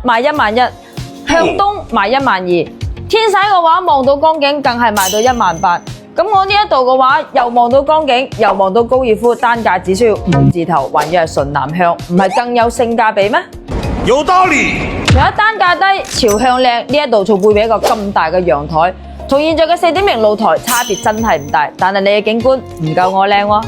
賣11000，向東賣12000，天洗嘅話望到江景更係賣到18000。咁我呢一度嘅話，又望到江景，又望到高爾夫，單價只需要5字頭，還要係純南向，唔係更有性價比咩？有道理。除咗單價低、朝向靚，呢一度仲配備一個咁大嘅陽台，同現在嘅4.0露台差別真係唔大，但係你嘅景觀唔夠我靚喎。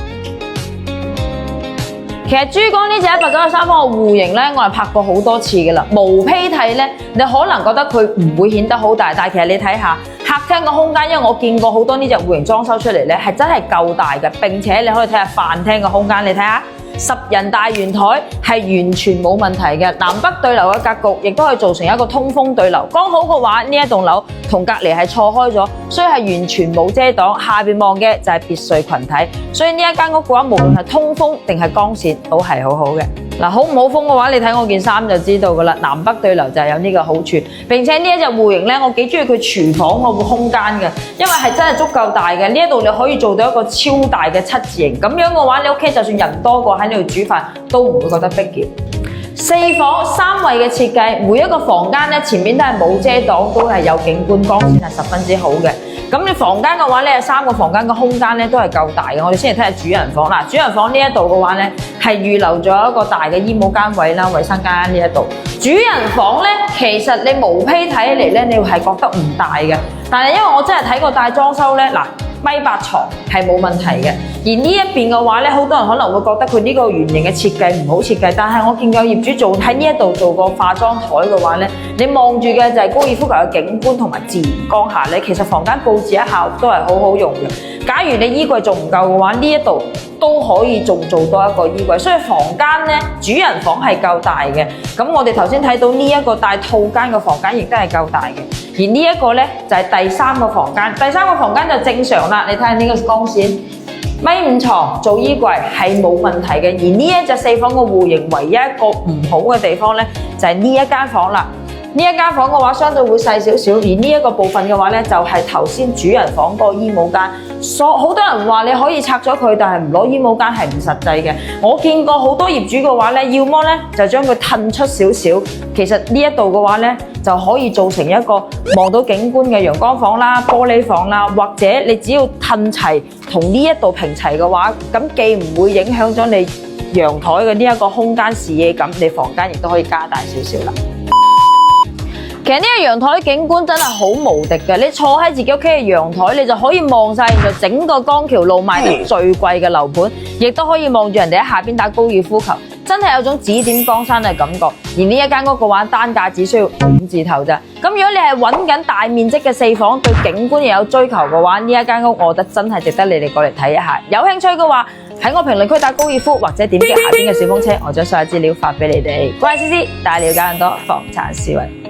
其實珠江呢隻193方嘅戶型咧，我係拍過好多次㗎啦。無披體咧，你可能覺得佢唔會顯得好大，但係其實你睇下客廳嘅空間，因為我見過好多呢隻戶型裝修出嚟咧，係真係夠大嘅。並且你可以睇下飯廳嘅空間，你睇下10人大圓台係完全冇問題嘅。南北對流嘅格局亦都可以做成一個通風對流。剛好嘅話，呢一棟樓同隔離係錯開咗，所以係完全冇遮擋。下邊望嘅就係別墅群體，所以呢一間屋嘅話，無論係通風定係光線都係好好嘅。嗱，好唔好風嘅話，你睇我件衫就知道㗎啦。南北對流就係有呢個好處。並且呢一隻戶型咧，我幾中意佢廚房嗰個空間嘅，因為係真係足夠大嘅。呢一度你可以做到一個超大嘅7字形，咁樣嘅話，你屋企就算人多過喺呢度煮飯，都唔會覺得逼傑。4房3衛嘅設計，每一個房間咧前面都係冇遮擋，都係有景觀，光線係十分之好嘅。咁你房間嘅話咧，3個房間嘅空間咧都係夠大嘅。我哋先嚟睇下主人房嗱，主人房呢一度嘅話咧係預留咗一個大嘅衣帽間位啦，衞生間呢一度。主人房咧其實你無披睇起嚟咧，你係覺得唔大嘅，但係因為我真係睇過大裝修咧嗱。1.8米床係冇問題嘅，而呢一邊嘅話咧，好多人可能會覺得佢呢個圓形嘅設計唔好設計，但係我見有業主做喺呢一度做個化妝台嘅話咧，你望住嘅就係高爾夫球嘅景觀同埋自然光下咧，其實房間佈置一下都係好好用嘅。假如你衣櫃仲唔夠嘅話，呢一度都可以仲做多一個衣櫃，所以房間咧主人房係夠大嘅。咁我哋頭先睇到呢一個帶套間嘅房間亦都係夠大嘅。而呢一個咧就係第3個房間，第3個房間就正常啦。你睇下呢個光線，1.5米床做衣櫃係冇問題嘅。而呢一隻4房嘅戶型，唯一一個唔好嘅地方咧，就係呢一間房啦。呢一間房嘅話，相對會細少少，而呢一個部分嘅話咧，就係頭先主人房嗰個衣帽間。好多人話你可以拆咗佢，但係唔攞衣帽間係唔實際嘅。我見過好多業主嘅話咧，要麼咧就將佢褪出少少，其實呢一度嘅話咧就可以做成一個望到景觀嘅陽光房啦、玻璃房啦，或者你只要褪齊同呢一度平齊嘅話，咁既唔會影響咗你陽台嘅呢一個空間視野感，你房間亦都可以加大少少啦。其實呢個陽台景觀真係好無敵嘅，你坐喺自己屋企嘅陽台，你就可以望晒整個江橋路賣得最貴嘅樓盤，亦都可以望住人哋喺下邊打高爾夫球，真係有種指點江山嘅感覺。而呢一間屋嘅話，單價只需要5字頭咋。咁如果你係揾緊大面積嘅4房，對景觀又有追求嘅話，呢一間屋我覺得真係值得你哋過嚟睇一下。有興趣嘅話，喺我評論區打高爾夫或者點擊下邊嘅小風車，我將所有資料發俾你哋。我係思思，帶你了解更多房產思維。